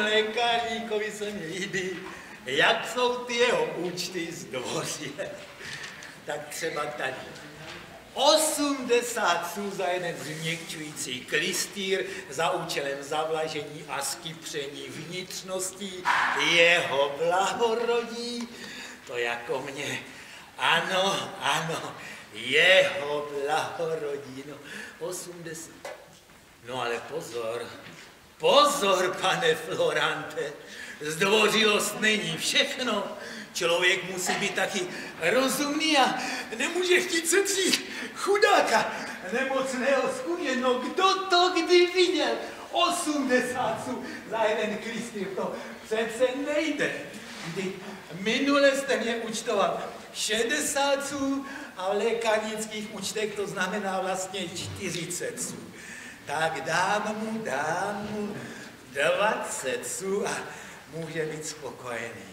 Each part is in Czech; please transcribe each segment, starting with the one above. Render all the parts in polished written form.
Lékárníkovi se mi líbí, jak jsou ty jeho účty zdvořilé. Tak třeba tady. 80 sů za jeden změkčující klistýr za účelem zavlažení a skypření vnitřností jeho blahorodí. To jako mě. Ano, ano, jeho blahorodí. No, 80. No ale pozor. Pozor, pane Florante, zdvořilost není všechno. Člověk musí být taky rozumný a nemůže chtít setřít chudáka nemocného skudě. No kdo to kdy viděl? 80 sů za jeden klistýr, to přece nejde. Kdy minule jste mě účtoval 60 sů a v lékárnických účtech to znamená vlastně 40 sů. Tak dám mu 20 sů a může být spokojený.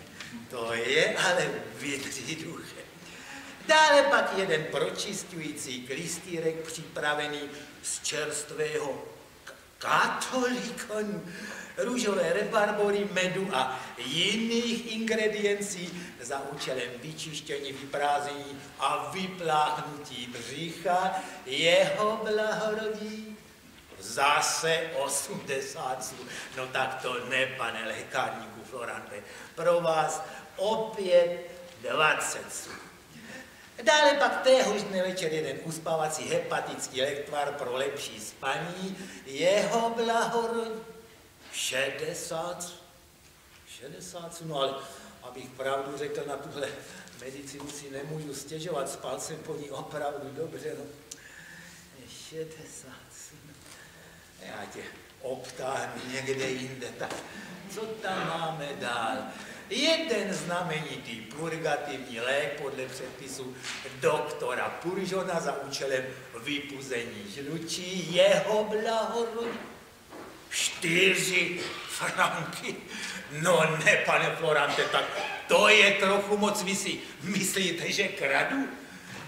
To je ale vydří duše. Dále pak jeden pročistující klistýrek připravený z čerstvého katolikonu, růžové rebarbory, medu a jiných ingrediencí za účelem vyčištění, vyprázdnění a vypláchnutí břicha jeho blahorodí. Zase 80 sů. No tak to ne, pane lékárníku Florante. Pro vás opět 20 sů. Dále pak téhož dne večer jeden uspávací hepatický lektvar pro lepší spaní. Jeho blahorodí 60 sů. 60 sů. No ale abych pravdu řekl, na tuhle medicínu si nemůžu stěžovat. Spal jsem po ní opravdu dobře. No. 60 sů. Já tě obtáhnu někde jinde, tak co tam máme dál? Jeden znamenitý purgativní lék podle předpisu doktora Puržona za účelem vypuzení žlučí, jeho blahorodí 4 franky. No ne, pane Florante, tak to je trochu moc. Vy si myslíte, že kradu?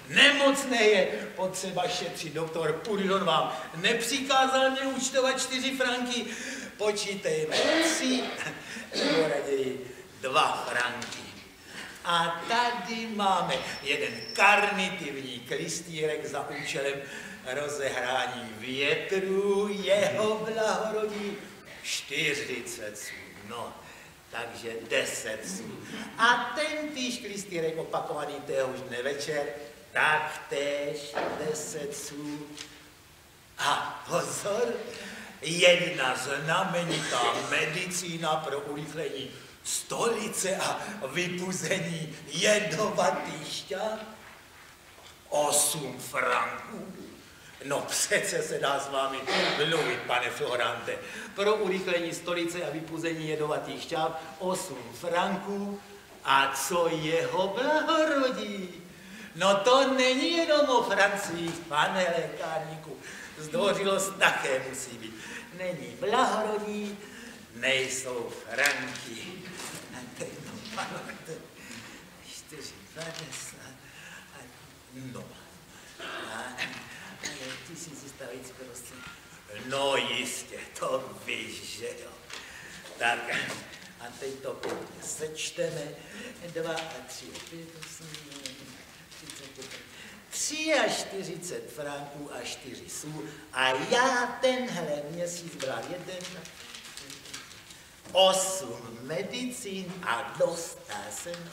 Nemocné je potřeba šetřit. Doktor Puržon vám nepřikázal mě účtovat 4 franky. Počítejme 3, nebo raději 2 franky. A tady máme jeden karnitivní klistýrek za účelem rozehrání větru, jeho blahorodí 40 sů. No, takže 10 sů. A tentýž klistýrek opakovaný téhož dne večer, taktéž 10 sů. A pozor, jedna znamenitá medicína pro urychlení stolice a vypuzení jedovatých šťáv. 8 franků. No přece se dá s vámi mluvit, pane Florante. Pro urychlení stolice a vypuzení jedovatých šťáv 8 franků. A co jeho blahorodí? No to není jenom o Francii, pane lékárníku. Zdvořilost také musí být. Není blahorodí, nejsou franky. No, 4,50. No. Ty si zastavíc prostě. No jistě, to víš, že jo. Tak, a teď to pěkně sečteme. 2 a 3, 5, 8, 43 franků a 4 sů. A já tenhle měsíc bral 8 medicín a dostal jsem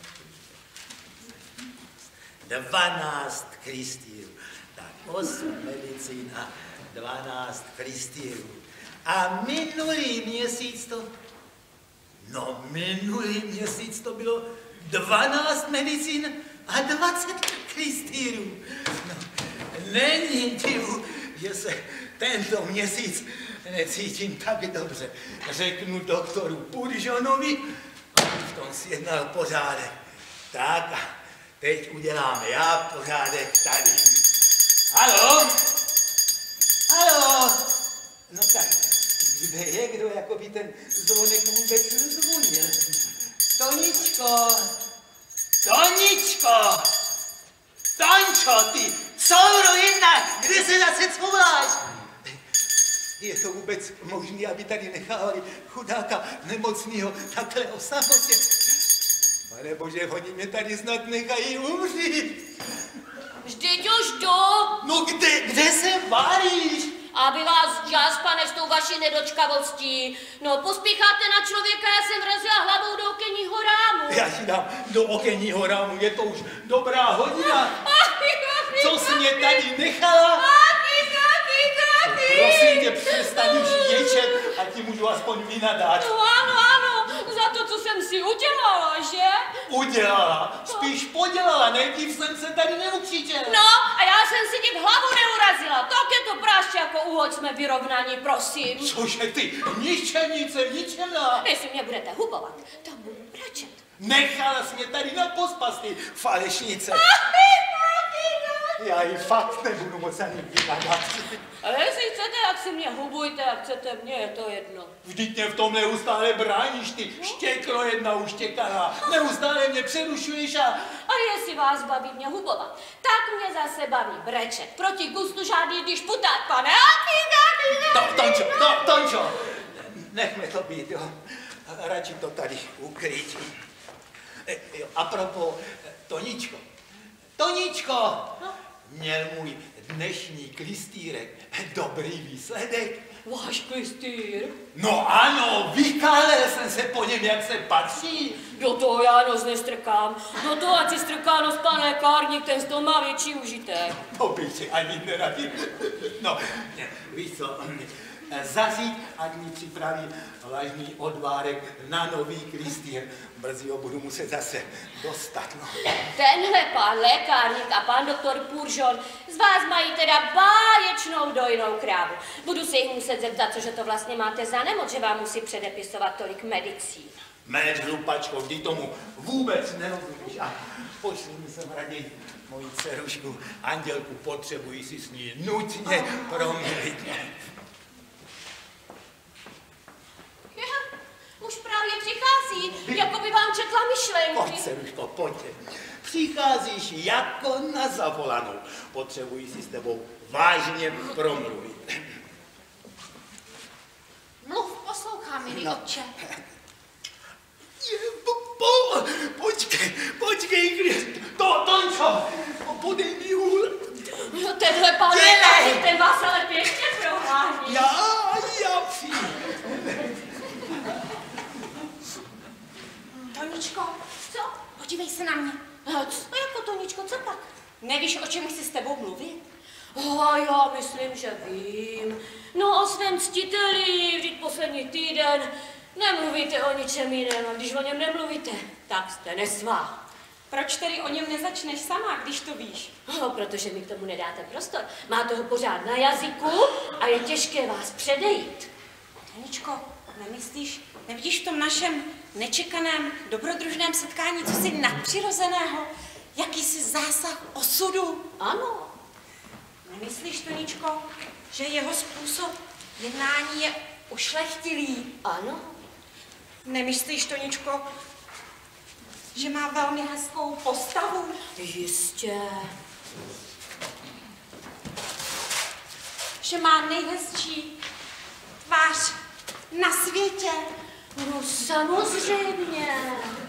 12 klistýrů. Tak 8 medicín a 12 klistýrů. A minulý měsíc to... No, minulý měsíc to bylo 12 medicín a 20 klistýrů. No, není divu, že se tento měsíc necítím tak dobře. Řeknu doktoru Puržonovi a v tom sjednal pořádek. Tak a teď uděláme já pořádek tady. Haló? Haló? No tak, kde je, kdo jako by ten zvonek vůbec nezvonil? Toničko! Toničko! Tončo, ty souro jedna, kde se zase schováš? Je to vůbec možné, aby tady nechávali chudáka nemocného takhle o samotě? Pane Bože, oni mě tady snad nechají umřít. Vždyť už jdu. No kde se varíš? Aby vás čas, pane, s tou vaší nedočkavostí. No, pospícháte na člověka, já jsem vrazila hlavou do okenního rámu. Já ti dám do okenního rámu, je to už dobrá hodina. Co jsi mě tady nechala? Prosím tě, přestaň už ječet a ti můžu aspoň vynadát. No ano, za to, co jsem si udělala, že? Udělala? Spíš podělala, nejdřív jsem se tady neukřičel. No, a já jsem si ti v hlavu neurazila. Tak je to práště jako úhod, jsme vyrovnaní, prosím. Cože ty, ničemnice, ničemná. Jestli mě budete hubovat, tak budu mračet. Nechala jsi mě tady na pospas, ty falešnice. Já ji fakt nebudu moc ani vynadat. Ale jestli chcete, jak si mě hubujte, jak chcete mě, je to jedno. Vždyť mě v tom neustále bráníš, ty štěkro jedna uštěkaná. Neustále mě přerušuješ a... A jestli vás baví mě hubovat, tak mě zase baví brečet. Proti gustu žádný dišputát, pane. Tončo, nechme to být, jo. Radši to tady ukrýt. A propos, Toničko, měl můj dnešní klistýrek dobrý výsledek. Váš klistýr? No ano, vykálel jsem se po něm, jak se patří. Do toho já nos nestrkám. Do toho, ať si strká nos pan lékárník, ten z toho má větší užitek. To bych si ani neradil. No, víš co, zaříď, ať mi připraví vlažný odvárek na nový klistýr. Brzy ho budu muset zase dostat, no. Tenhle pán lékárník a pán doktor Puržon z vás mají teda báječnou dojnou krávu. Budu se jich muset zeptat, cože to vlastně máte za nemoc, že vám musí předepisovat tolik medicín. Méč, hlupačko, vždy tomu vůbec nerozumíš. A pošli mi sem raději moji dcerušku Andělku, potřebuji si s ní nutně promluvit. Už právě přichází, jako by vám četla myšlenky. Pojď, dceruško, pojď. Přicházíš jako na zavolanou. Potřebuji si s tebou vážně promluvit. Mluv, poslouchám, milý otče. Počkej, Tončo, podej mi hůl. No tenhle pán lékárník, ten vás ale pěkně prohání. Já Toničko, co? Podívej se na mě. Co jako Toničko, co pak? Nevíš, o čem chci s tebou mluvit? Já myslím, že vím. No o svém ctiteli, vždyť poslední týden nemluvíte o ničem jiném, a když o něm nemluvíte, tak jste nesvá. Proč tedy o něm nezačneš sama, když to víš? Protože mi k tomu nedáte prostor. Máte ho pořád na jazyku a je těžké vás předejít. Toničko, nevidíš v tom našem nečekaném, dobrodružném setkání cosi nadpřirozeného? Jakýsi zásah osudu? Ano. Nemyslíš, Toničko, že jeho způsob jednání je ušlechtilý? Ano. Nemyslíš, Toničko, že má velmi hezkou postavu? Jistě. Že má nejhezčí tvář na světě? No samozřejmě.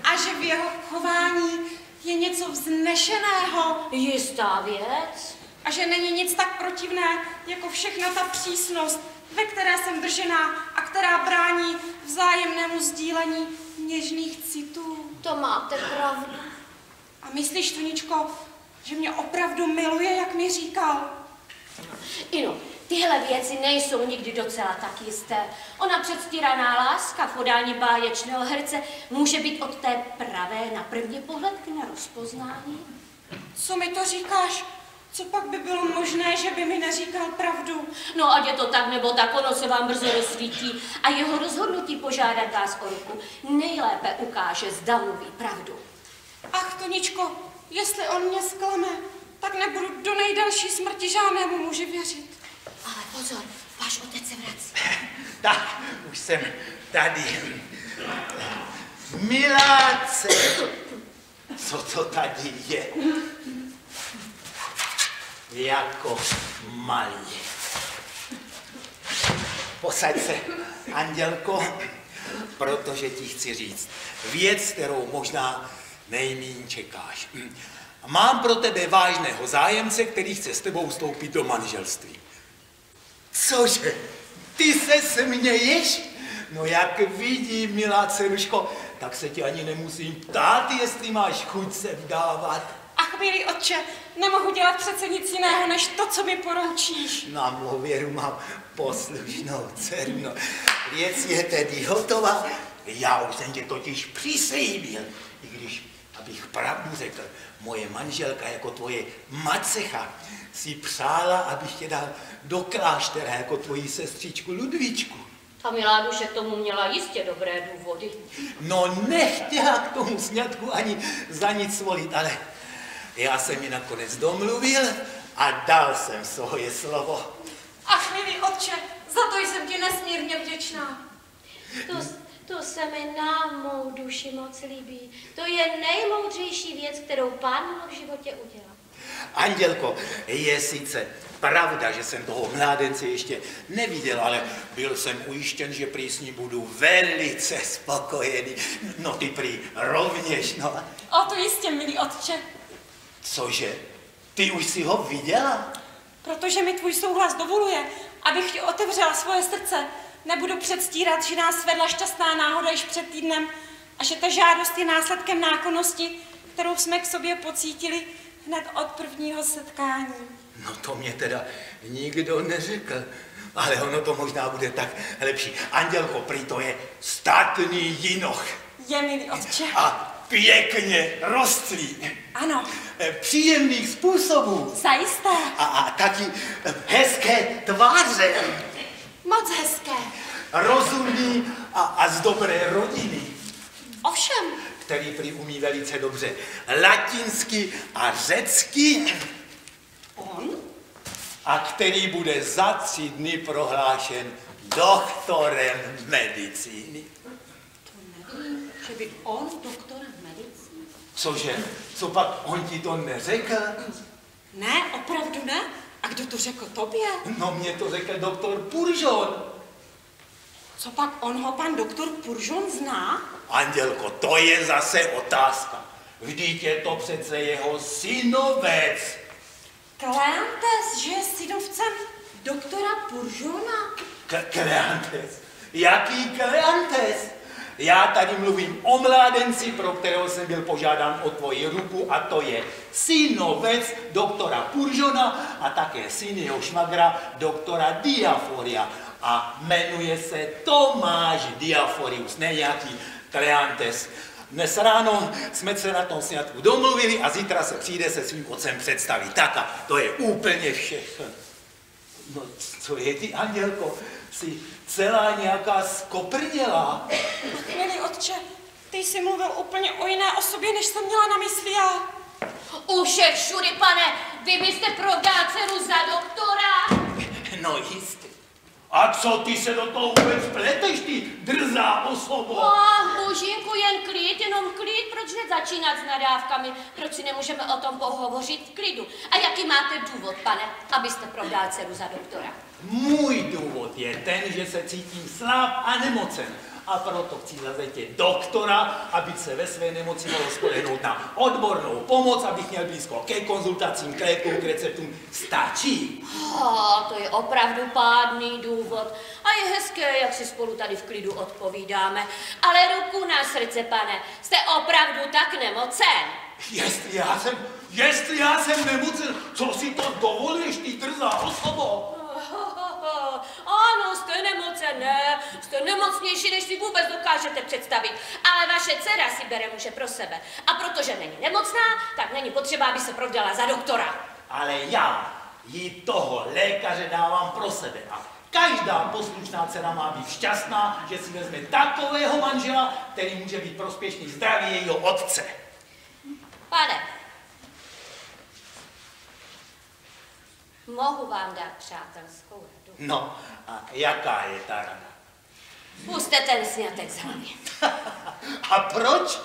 A že v jeho chování je něco vznešeného? Jistá věc. A že není nic tak protivné, jako všechna ta přísnost, ve které jsem držená a která brání vzájemnému sdílení něžných citů. To máte pravdu. A myslíš, Toničko, že mě opravdu miluje, jak mi říkal? Ino, tyhle věci nejsou nikdy docela tak jisté. Ona předstíraná láska v podání báječného herce může být od té pravé na první pohled k nerozpoznání. Co mi to říkáš? Co pak by bylo možné, že by mi neříkal pravdu? No, ať je to tak nebo tak, ono se vám brzo rozsvítí a jeho rozhodnutí požádat vás o ruku nejlépe ukáže, zda mluví pravdu. Ach, Toničko, jestli on mě zklame, tak nebudu do nejdelší smrti žádnému muži věřit. Ale pozor, váš otec se vrací. Tak, už jsem tady. Miláce, co to tady je? Jako malý. Posaď se, Andělko, protože ti chci říct věc, kterou možná nejméně čekáš. Mám pro tebe vážného zájemce, který chce s tebou vstoupit do manželství. Cože? Ty se směješ? No jak vidím, milá dceruško, tak se ti ani nemusím ptát, jestli máš chuť se vdávat. Ach, milý otče, nemohu dělat přece nic jiného, než to, co mi poroučíš. Na mou věru mám poslušnou dceru. No, věc je tedy hotová. Já už jsem tě totiž přislíbil, i když, abych pravdu řekl, moje manželka jako tvoje macecha si přála, abych tě dal do kláštera jako tvoji sestřičku Ludvíčku. A milá duše k tomu měla jistě dobré důvody. No nechtěla k tomu sňatku ani za nic volit, ale já jsem ji nakonec domluvil a dal jsem svoje slovo. Ach, milý otče, za to jsem ti nesmírně vděčná. To se mi na mou duši moc líbí. To je nejmoudřejší věc, kterou Pán v životě udělal. Andělko, je sice pravda, že jsem toho mládence ještě neviděl, ale byl jsem ujištěn, že prý s ním budu velice spokojený. No ty prý rovněž, no. O to jistě, milý otče. Cože? Ty už si ho viděla? Protože mi tvůj souhlas dovoluje, abych ti otevřela svoje srdce. Nebudu předstírat, že nás vedla šťastná náhoda již před týdnem a že ta žádost je následkem nákonnosti, kterou jsme k sobě pocítili hned od prvního setkání. No to mě teda nikdo neřekl, ale ono to možná bude tak lepší. Andělko, prý to je statný jinoch. Je, milý otče. A pěkně rostlý. Ano. Příjemných způsobů. Zajisté. A taky hezké tváře. Moc hezké. Rozumný a z dobré rodiny. Ovšem. Který prý umí velice dobře latinsky a řecky. On? A který bude za 3 dny prohlášen doktorem medicíny. To nevím, že by on doktorem medicíny. Cože? Co pak on ti to neřekl? Ne, opravdu ne. A kdo to řekl tobě? No mě to řekl doktor Puržon. Co pak on ho pan doktor Puržon zná? Andělko, to je zase otázka. Vždyť je to přece jeho synovec. Kleantes, že je synovcem doktora Puržona? Kleantes? Jaký Kleantes? Já tady mluvím o mládenci, pro kterého jsem byl požádán o tvoji ruku, a to je synovec doktora Puržona a také syn jeho švagra doktora Diaforia. A jmenuje se Tomáš Diaforius, ne nějaký Kleantes. Dnes ráno jsme se na tom sňatku domluvili a zítra se přijde se svým otcem představit. Tak a to je úplně všechno. No, co je ty, Andělko? Jsi celá nějaká skoprnělá. Milý otče, ty jsi mluvil úplně o jiné osobě, než jsem měla na mysli já. Uše všudy, pane, vy byste prodal dceru za doktora? No jistě. A co ty se do toho vůbec pleteš, ty drzá osobo? Božínku, jen klid, jenom klid, proč nezačínat s nadávkami? Proč si nemůžeme o tom pohovořit v klidu? A jaký máte důvod, pane, abyste prodal dceru za doktora? Můj důvod je ten, že se cítím slab a nemocen. A proto chci zazejtět doktora, aby se ve své nemoci mohl spolehnout na odbornou pomoc, abych měl blízko ke konzultacím, k lékům, k receptům. Stačí. To je opravdu pádný důvod. A je hezké, jak si spolu tady v klidu odpovídáme. Ale ruku na srdce, pane, jste opravdu tak nemocen. Jestli já jsem nemocen, co si to dovolíš, ty drzá osobo? Ano, jste nemocen, ne? Jste nemocnější, než si vůbec dokážete představit. Ale vaše dcera si bere muže pro sebe. A protože není nemocná, tak není potřeba, aby se prodala za doktora. ale já jí toho lékaře dávám pro sebe. A každá poslušná dcera má být šťastná, že si vezme takového manžela, který může být prospěšný zdraví jejího otce. Pane, mohu vám dát přátelskou radu? No, a jaká je ta rada? Pusťte ten sňatek z hlavy. A proč?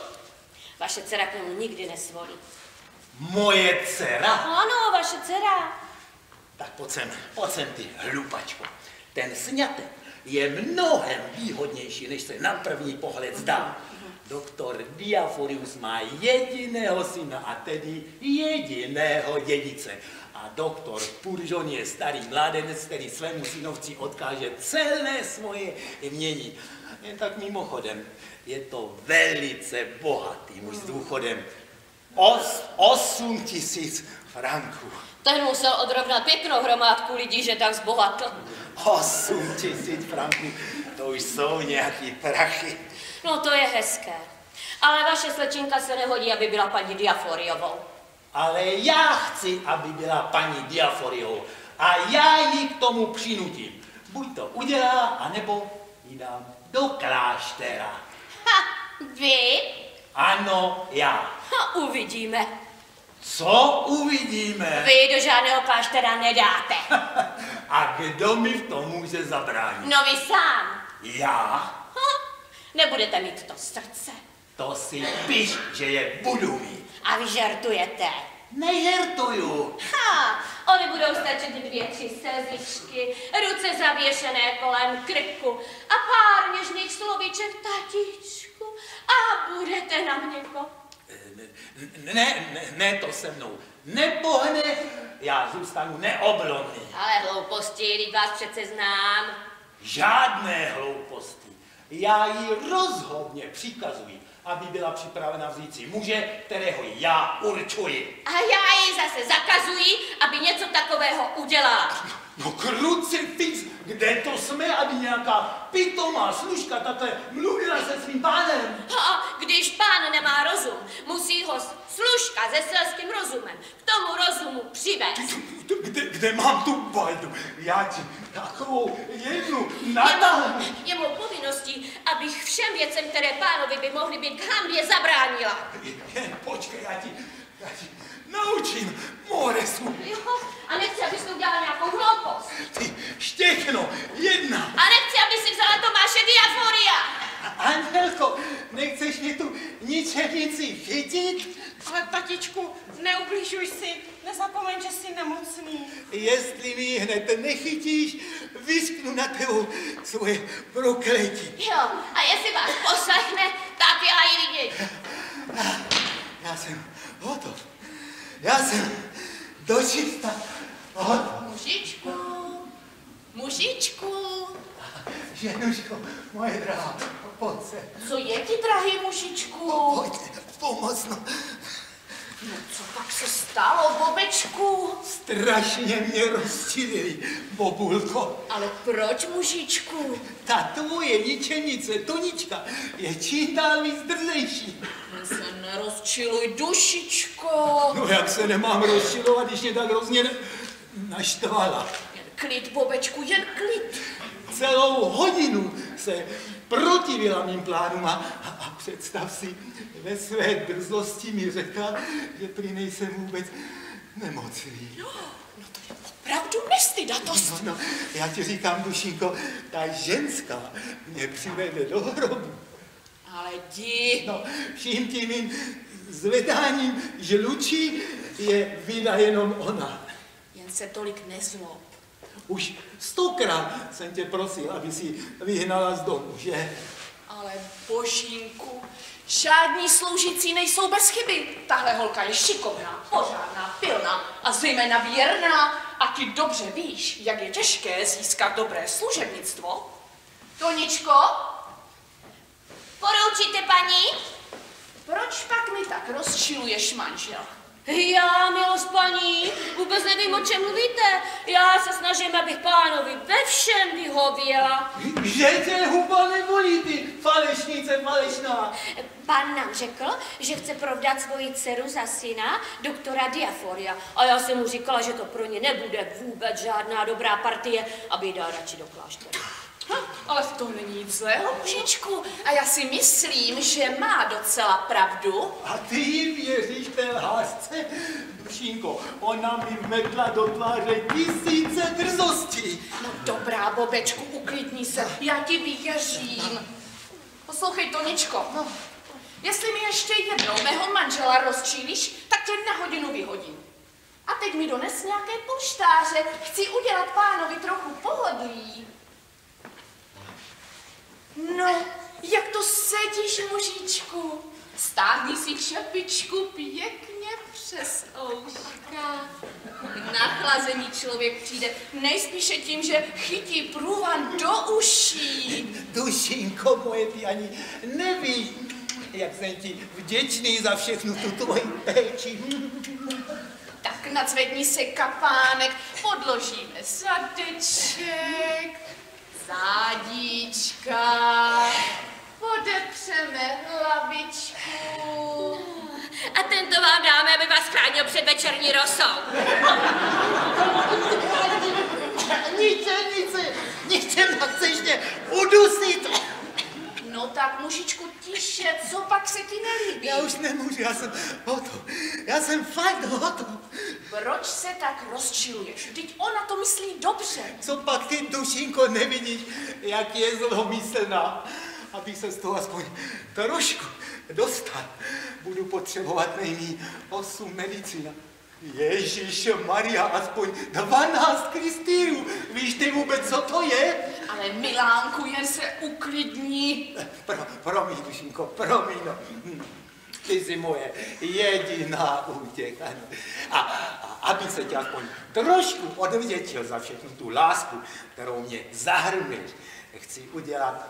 Vaše dcera k němu nikdy nesvolí. Moje dcera? Ano, vaše dcera. Tak pojď sem ty, hlupačko. Ten sňatek je mnohem výhodnější, než se na první pohled zdá. Doktor Diaforius má jediného syna, a tedy jediného dědice. A doktor Puržon je starý mládenec, který svému synovci odkáže celé svoje jmění. Jen tak mimochodem, je to velice bohatý muž s důchodem. 8 000 franků. Ten musel odrovnat pěknou hromádku lidí, že tak zbohatl. 8 000 franků, to už jsou nějaký prachy. No to je hezké. Ale vaše slečinka se nehodí, aby byla paní Diaforiovou. Ale já chci, aby byla paní Diaforiovou. A já ji k tomu přinutím. Buď to udělá, anebo ji dám do kláštera. Ha, vy? Ano, já. Ha, uvidíme. Co uvidíme? Vy do žádného kláštera nedáte. A kdo mi v tom může zabránit? No vy sám. Já? Ha, nebudete mít to srdce. To si piš, že je budu mít. A vy žertujete. Nežertuju. Ha, oni budou stačit 2-3 slzičky, ruce zavěšené kolem krku a pár něžných slovíček tatíčku a budete na mě Ne, to se mnou nepohne, já zůstanu neoblomný. Ale hlouposti, když vás přece znám. Žádné hlouposti. Já jí rozhodně přikazuji, aby byla připravena vzít si muže, kterého já určuji. A já jí zase zakazuji, aby něco takového udělala. No krucifix, kde to jsme, aby nějaká pitomá služka takhle mluvila se svým pánem? A když pán nemá rozum, musí ho služka se selským rozumem k tomu rozumu přivést. Kde mám tu bajdu? Já ti takovou jednu natáhnu. Je mou povinností, abych všem věcem, které pánovi by mohly být k hanbě, zabránila. Jen počkej, já ti naučím moresu. Jo, a nechci, abys to udělala nějakou hloupost. Ty štěkno, jedna. A nechci, aby si vzala Tomáše Diaforia. Andělko, nechceš mě tu ničernici chytit? Ale tatičku, neubližuj si, nezapomeň, že jsi nemocný. Jestli mi hned nechytíš, vysknu na tebou svoje prokletí. Jo, a jestli vás poslechne, tak já ji vidět. Já jsem hotov. Já jsem dočista hotov. Mužičku. Ženuško, moje drahá, pojď se. Co je ti, drahý mužičku? Pojď, pomocno. No co pak se stalo, bobečku? Strašně mě rozčilili, bobulko. Ale proč, mužičku? Ta tvoje ničenice, Tonička, je čím dál víc drzejší. Se nerozčiluj, dušičko. No jak se nemám rozčilovat, když mě tak hrozně naštvala. Jen klid, bobečku, jen klid. Celou hodinu se protivila mým plánům a představ si, ve své drzosti mi řekla, že prý nejsem vůbec nemocný. No to je opravdu nestydatost. No, já ti říkám, dušinko, ta ženská mě přivede do hrobu. Ale jdi. No, vším tím mým zvedáním žlučí je vina jenom ona. Jen se tolik nezlob. Už 100krát jsem tě prosil, aby si vyhnala z domu, že? Ale božínku, žádní sloužící nejsou bez chyby. Tahle holka je šikovná, pořádná, pilná a zejména věrná. A ty dobře víš, jak je těžké získat dobré služebnictvo. Toničko, poroučíte paní? Proč pak mi tak rozčiluješ manžela? Já, milost paní, vůbec nevím, o čem mluvíte. Já se snažím, abych pánovi ve všem vyhověla. Že tě huba nebolí, ty falešnice falešná. Pán nám řekl, že chce provdat svoji dceru za syna doktora Diaforia. A já jsem mu říkala, že to pro ně nebude vůbec žádná dobrá partie, aby ji dal radši do kláštera. Ale to není nic zlého, mužičku. A já si myslím, že má docela pravdu. A ty jí věříš té lhásce? Dušínko, ona mi vmetla do tváře tisíce drzostí. No dobrá, Bobečku, uklidni se, já ti věřím. Poslouchej, Toničko, jestli mi ještě jednou mého manžela rozčílíš, tak tě na hodinu vyhodím. A teď mi dones nějaké polštáře, chci udělat pánovi trochu pohodlí. No, jak to sedíš, mužičku? Stáhni si čepičku pěkně přes ouška. Nachlazený člověk přijde nejspíše tím, že chytí průvan do uší. Dušínko moje, ty ani nevíš, jak jsem ti vděčný za všechnu tu tvoji péči. Tak nacvedni se kapánek, podložíme zadeček, zádíčka, podepřeme hlavičku. A tento vám dáme, aby vás chránil před večerní rosou. Nic chceš mě udusit. No tak, mužičku, tiše, co pak se ti nelíbí? Já už nemůžu, já jsem hotov. Já jsem fakt hotov. Proč se tak rozčiluješ? Vždyť ona to myslí dobře. Co pak ty, Dušínko, nevidíš, jak je zlomyslná? Abych se z toho aspoň trošku dostal, budu potřebovat nejmí 8 medicína. Ježíš Maria, aspoň 12 kristýrů. Víš ty vůbec, co to je? Ale Milánku, jen se uklidni. Promiň, Dušínko, promiň. No. Ty jsi moje jediná útěcha. No. A aby se tě aspoň trošku odvděčil za všechnu tu lásku, kterou mě zahrnuješ, chci udělat